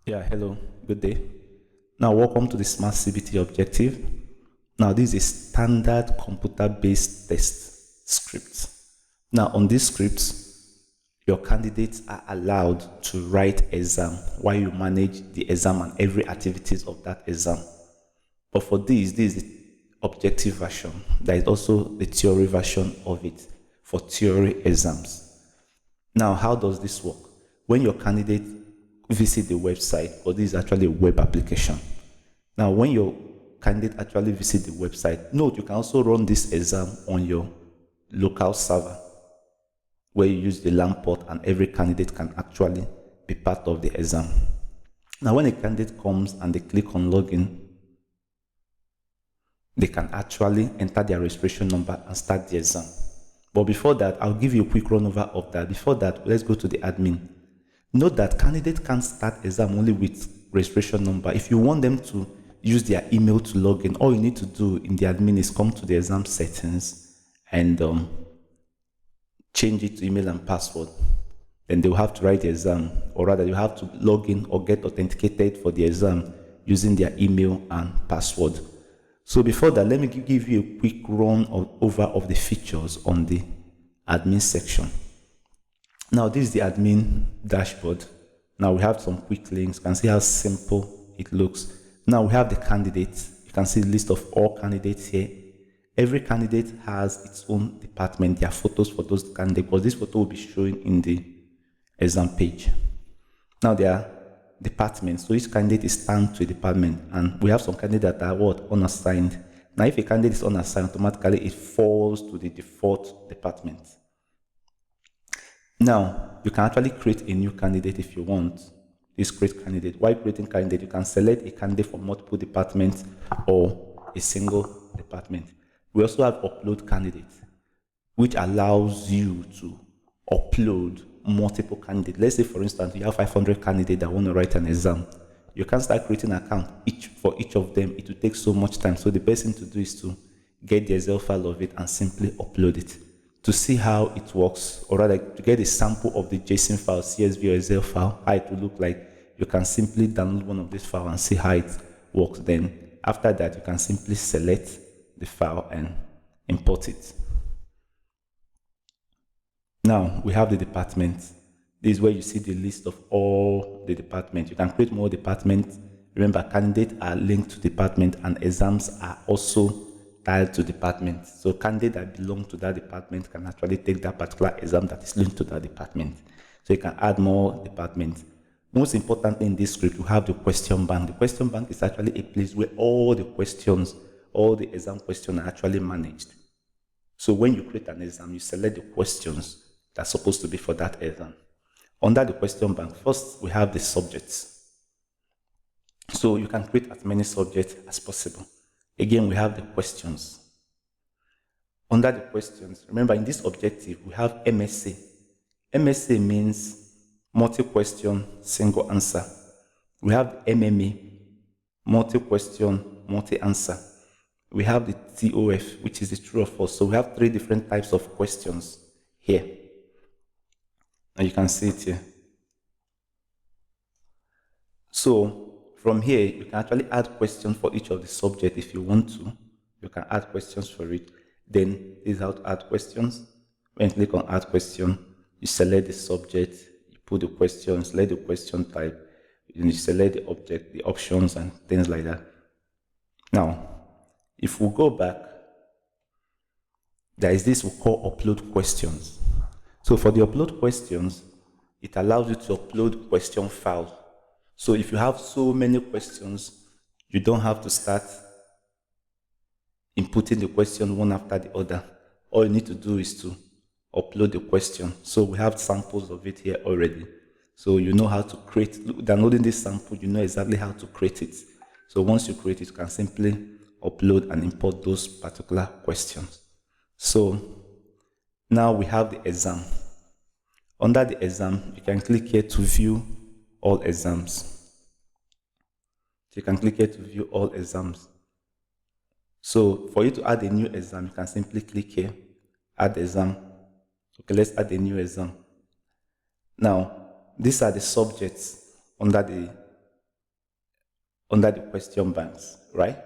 Yeah, hello, good day. Now, welcome to the Smart CBT Objective. Now, this is a standard computer-based test script. Now, on this script, your candidates are allowed to write exam while you manage the exam and every activities of that exam. But for this is the objective version. There is also the theory version of it for theory exams. Now, how does this work? When your candidate visit the website, or this is actually a web application. Now, when your candidate actually visit the website, note you can also run this exam on your local server, where you use the LAN port and every candidate can actually be part of the exam. Now, when a candidate comes and they click on login, they can actually enter their registration number and start the exam. But before that, I'll give you a quick run over of that. Before that, let's go to the admin. Note that candidates can't start exam only with registration number. If you want them to use their email to log in, all you need to do in the admin is come to the exam settings and change it to email and password. Then they'll have to write the exam, or rather you have to log in or get authenticated for the exam using their email and password. So before that, let me give you a quick run over of the features on the admin section. Now, this is the admin dashboard. Now, we have some quick links. You can see how simple it looks. Now, we have the candidates. You can see the list of all candidates here. Every candidate has its own department. There are photos for those candidates, because this photo will be showing in the exam page. Now, there are departments. So each candidate is assigned to a department, and we have some candidates that are unassigned. Now, if a candidate is unassigned, automatically it falls to the default department. Now, you can actually create a new candidate if you want. This create candidate. While creating candidate, you can select a candidate from multiple departments or a single department. We also have upload candidate, which allows you to upload multiple candidates. Let's say, for instance, you have 500 candidates that want to write an exam. You can start creating an account for each of them. It will take so much time. So the best thing to do is to get the Excel file of it and simply upload it. To see how it works, or rather to get a sample of the JSON file, CSV or Excel file, how it will look like, you can simply download one of these files and see how it works. Then after that, you can simply select the file and import it. Now we have the department. This is where you see the list of all the departments. You can create more departments. Remember, candidates are linked to department and exams are also tied to department. So candidates that belong to that department can actually take that particular exam that is linked to that department. So you can add more departments. Most importantly, in this script, you have the question bank. The question bank is actually a place where all the questions, all the exam questions are actually managed. So when you create an exam, you select the questions that are supposed to be for that exam. Under the question bank, first we have the subjects. So you can create as many subjects as possible. Again, we have the questions. Under the questions, remember in this objective, we have MSA. MSA means multi-question, single answer. We have MMA, multi-question, multi-answer. We have the TOF, which is the true or false. So we have 3 different types of questions here. And you can see it here. So from here, you can actually add questions for each of the subjects if you want to. You can add questions for it. Then this is how to add questions. When you click on add question, you select the subject, you put the question, select the question type, and you select the object, the options, and things like that. Now, if we go back, there is this we call upload questions. So for the upload questions, it allows you to upload question file. So if you have so many questions, you don't have to start inputting the question one after the other. All you need to do is to upload the question. So we have samples of it here already. So you know how to create, downloading this sample, you know exactly how to create it. So once you create it, you can simply upload and import those particular questions. So now we have the exam. Under the exam, you can click here to view all exams. So you can click here to view all exams. So for you to add a new exam, you can simply click here, add exam. Okay, let's add a new exam. Now, these are the subjects under the under the question banks, right?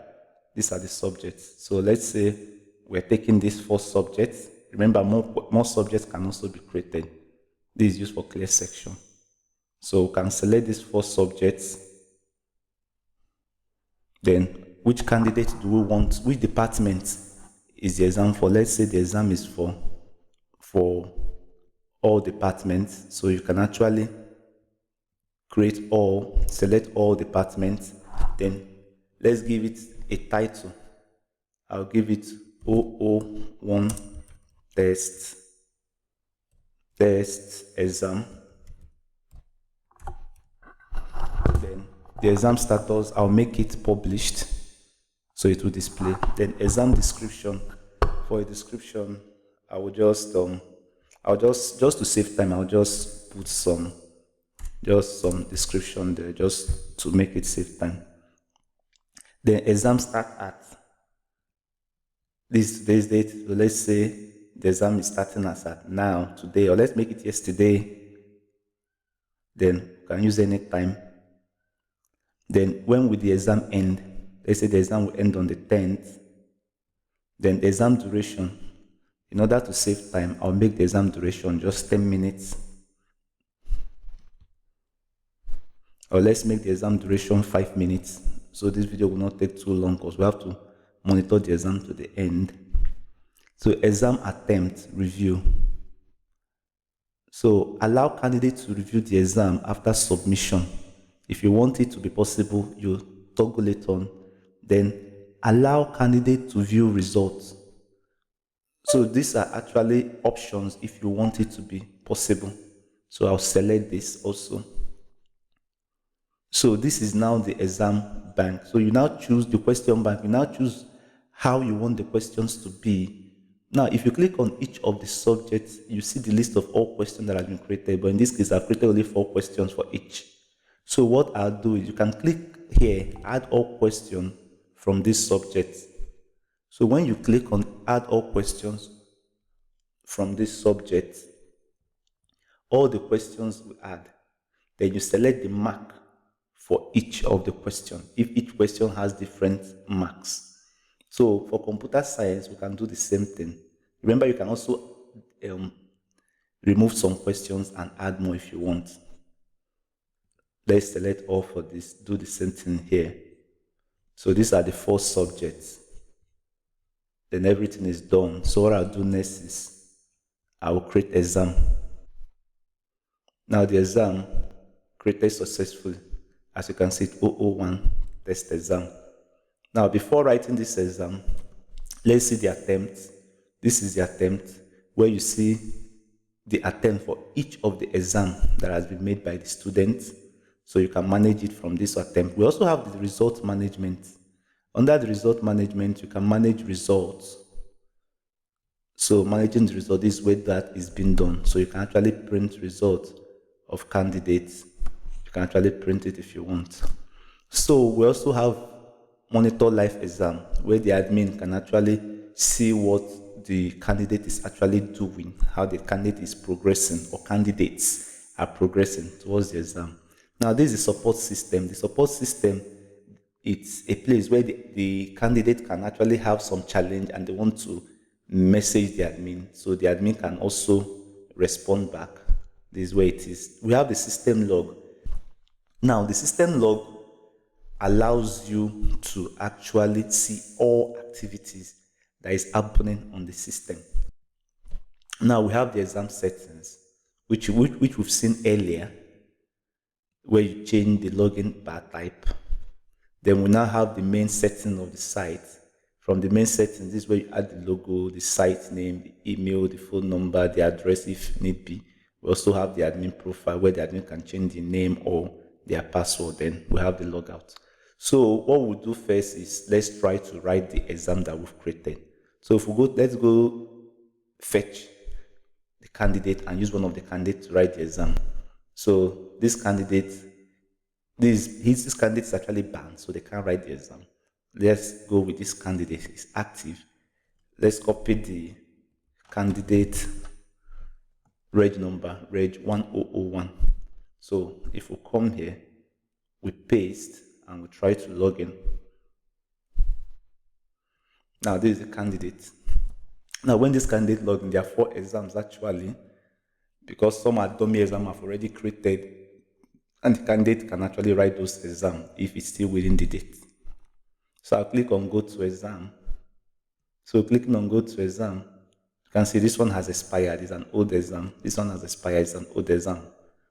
These are the subjects. So let's say we're taking these 4 subjects. Remember, more subjects can also be created. This is used for clear section. So we can select these 4 subjects. Then which candidate do we want? Which department is the exam for? Let's say the exam is for all departments. So you can actually select all departments. Then let's give it a title. I'll give it 001 test exam. Then the exam status, I'll make it published, so it will display. Then exam description. For a description, I will just to save time, I'll just put some description there, just to make it save time. Then exam start at today's date. So let's say the exam is starting as at now, today, or let's make it yesterday. Then you can use any time. Then when will the exam end? Let's say the exam will end on the 10th. Then the exam duration. In order to save time, I'll make the exam duration just 10 minutes. Or let's make the exam duration 5 minutes. So this video will not take too long because we have to monitor the exam to the end. So exam attempt review. So allow candidates to review the exam after submission. If you want it to be possible, you toggle it on. Then allow candidates to view results. So these are actually options if you want it to be possible. So I'll select this also. So this is now the exam bank. So you now choose the question bank. You now choose how you want the questions to be. Now, if you click on each of the subjects, you see the list of all questions that have been created. But in this case, I've created only 4 questions for each. So what I'll do is you can click here, add all questions from this subject. So when you click on add all questions from this subject, all the questions will add. Then you select the mark for each of the questions, if each question has different marks. So for computer science, we can do the same thing. Remember, you can also remove some questions and add more if you want. Let's select all for this, do the same thing here. So these are the 4 subjects. Then everything is done. So what I'll do next is I will create exam. Now the exam created successfully. As you can see, 001 test exam. Now before writing this exam, let's see the attempt. This is the attempt where you see the attempt for each of the exam that has been made by the student. So you can manage it from this attempt. We also have the result management. Under the result management, you can manage results. So managing the result is where that is being done. So you can actually print results of candidates. You can actually print it if you want. So we also have monitor live exam, where the admin can actually see what the candidate is actually doing, how the candidate is progressing, or candidates are progressing towards the exam. Now, this is the support system. The support system, it's a place where the candidate can actually have some challenge and they want to message the admin. So the admin can also respond back. This is where it is. We have the system log. Now, the system log allows you to actually see all activities that is happening on the system. Now, we have the exam settings, which we've seen earlier, where you change the login bar type. Then we now have the main setting of the site. From the main settings, this is where you add the logo, the site name, the email, the phone number, the address if need be. We also have the admin profile where the admin can change the name or their password. Then we have the logout. So what we'll do first is let's try to write the exam that we've created. So if we go, let's go fetch the candidate and use one of the candidates to write the exam. So this candidate, this candidate is actually banned, so they can't write the exam. Let's go with this candidate. It's active. Let's copy the candidate reg number, reg 1001. So if we come here, we paste and we try to log in. Now this is the candidate. Now when this candidate log in, there are 4 exams actually, because some are dummy exam I've already created, and the candidate can actually write those exams if it's still within the date. So I'll click on go to exam. So clicking on go to exam, you can see this one has expired, it's an old exam. This one has expired, it's an old exam.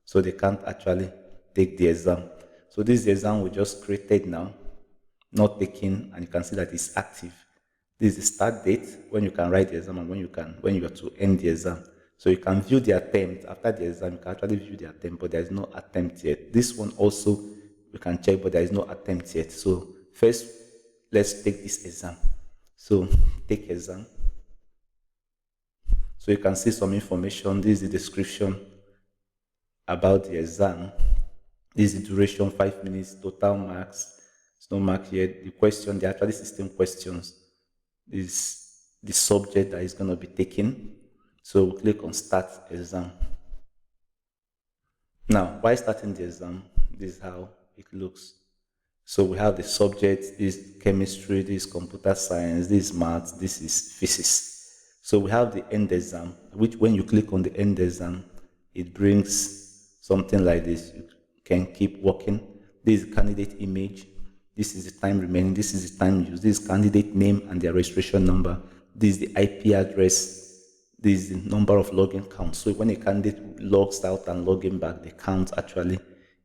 So they can't actually take the exam. So this is the exam we just created now, not taken, and you can see that it's active. This is the start date, when you can write the exam and when you are to end the exam. So you can view the attempt after the exam. You can actually view the attempt, but there is no attempt yet. This one also you can check, but there is no attempt yet. So first, let's take this exam. So take exam. So you can see some information. This is the description about the exam. This is the duration, 5 minutes, total marks. It's no mark yet. The question, the actually system questions. This is the subject that is going to be taken. So we'll click on start exam. Now, while starting the exam, this is how it looks. So we have the subject, this is chemistry, this is computer science, this is maths, this is physics. So we have the end exam, which when you click on the end exam, it brings something like this. You can keep working. This is candidate image. This is the time remaining. This is the time used. This is candidate name and their registration number. This is the IP address. This is the number of login counts. So when a candidate logs out and login back, the count actually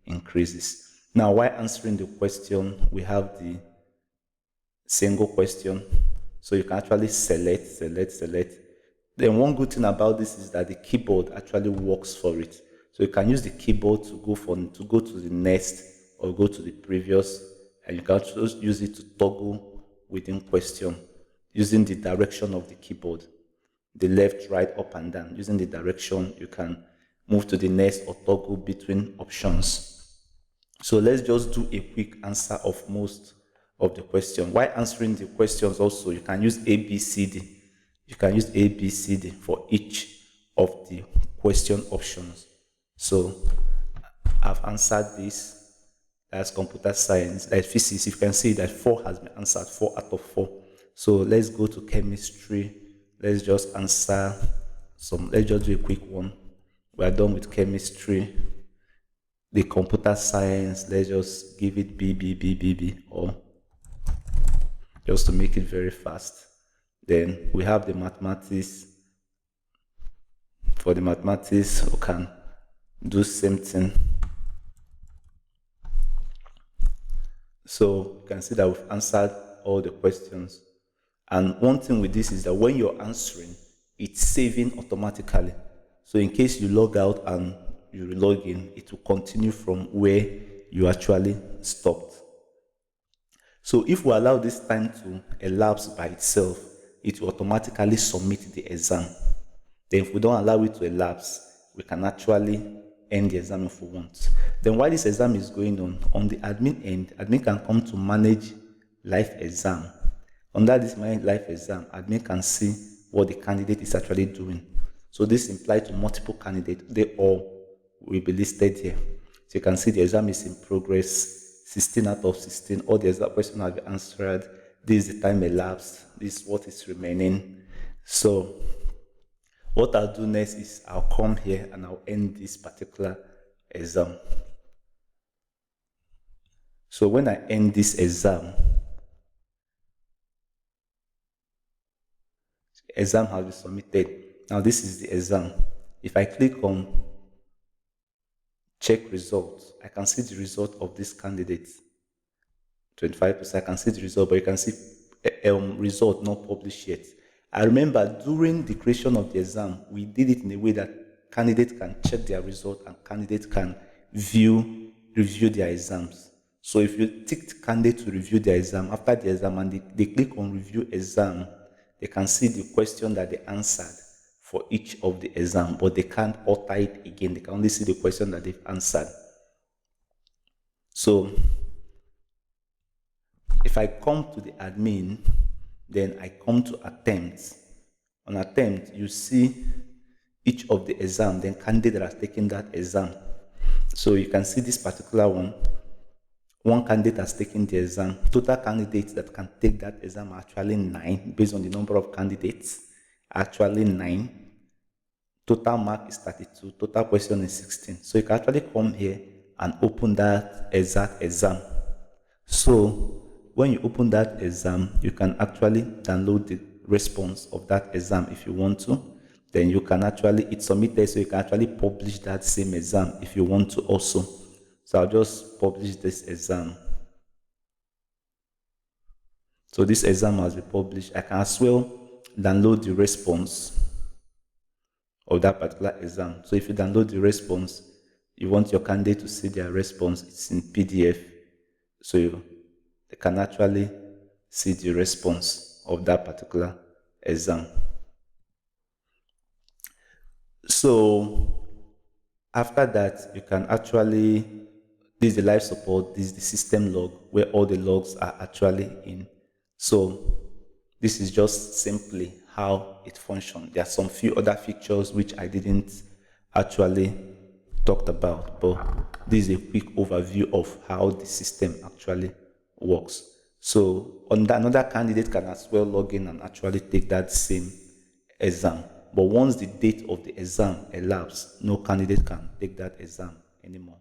increases. Now, while answering the question, we have the single question. So you can actually select. Then one good thing about this is that the keyboard actually works for it. So you can use the keyboard to go to the next or go to the previous, and you can also use it to toggle within question using the direction of the keyboard. The left, right, up and down. Using the direction, you can move to the next or toggle between options. So let's just do a quick answer of most of the question. While answering the questions also, you can use ABCD. You can use ABCD for each of the question options. So I've answered this. That's computer science. That's physics. You can see that 4 has been answered, 4 out of 4. So let's go to chemistry. Let's just answer let's just do a quick one. We are done with chemistry. The computer science, let's just give it B, or just to make it very fast. Then we have the mathematics. For the mathematics, we can do same thing. So you can see that we've answered all the questions. And one thing with this is that when you're answering, it's saving automatically. So in case you log out and you log in, it will continue from where you actually stopped. So if we allow this time to elapse by itself, it will automatically submit the exam. Then if we don't allow it to elapse, we can actually end the exam if we want. Then while this exam is going on the admin end, admin can come to manage live exam. Under this manage live exam, admin can see what the candidate is actually doing. So this implies to multiple candidates. They all will be listed here. So you can see the exam is in progress, 16 out of 16. All the exam questions have been answered. This is the time elapsed. This is what is remaining. So what I'll do next is I'll come here and I'll end this particular exam. So when I end this exam has been submitted. Now this is the exam. If I click on check results, I can see the result of this candidate. 25%, I can see the result, but you can see result not published yet. I remember during the creation of the exam, we did it in a way that candidates can check their result and candidates can review their exams. So if you tick candidate to review their exam, after the exam and they click on review exam, they can see the question that they answered for each of the exam, but they can't alter it again. They can only see the question that they've answered. So if I come to the admin, then I come to attempt. On attempt, you see each of the exam, then candidate that has taken that exam. So you can see this particular one. one candidate has taken the exam. Total candidates that can take that exam are actually 9, based on the number of candidates, actually 9. Total mark is 32, total question is 16. So you can actually come here and open that exact exam. So when you open that exam, you can actually download the response of that exam if you want to. Then you can actually, it's submitted, so you can actually publish that same exam if you want to also. So I'll just publish this exam. So this exam has been published. I can as well download the response of that particular exam. So if you download the response, you want your candidate to see their response, it's in PDF. So they can actually see the response of that particular exam. So after that, you can actually, this is the live support, this is the system log where all the logs are actually in. So this is just simply how it functions. There are some few other features which I didn't actually talk about, but this is a quick overview of how the system actually works. So another candidate can as well log in and actually take that same exam. But once the date of the exam elapses, no candidate can take that exam anymore.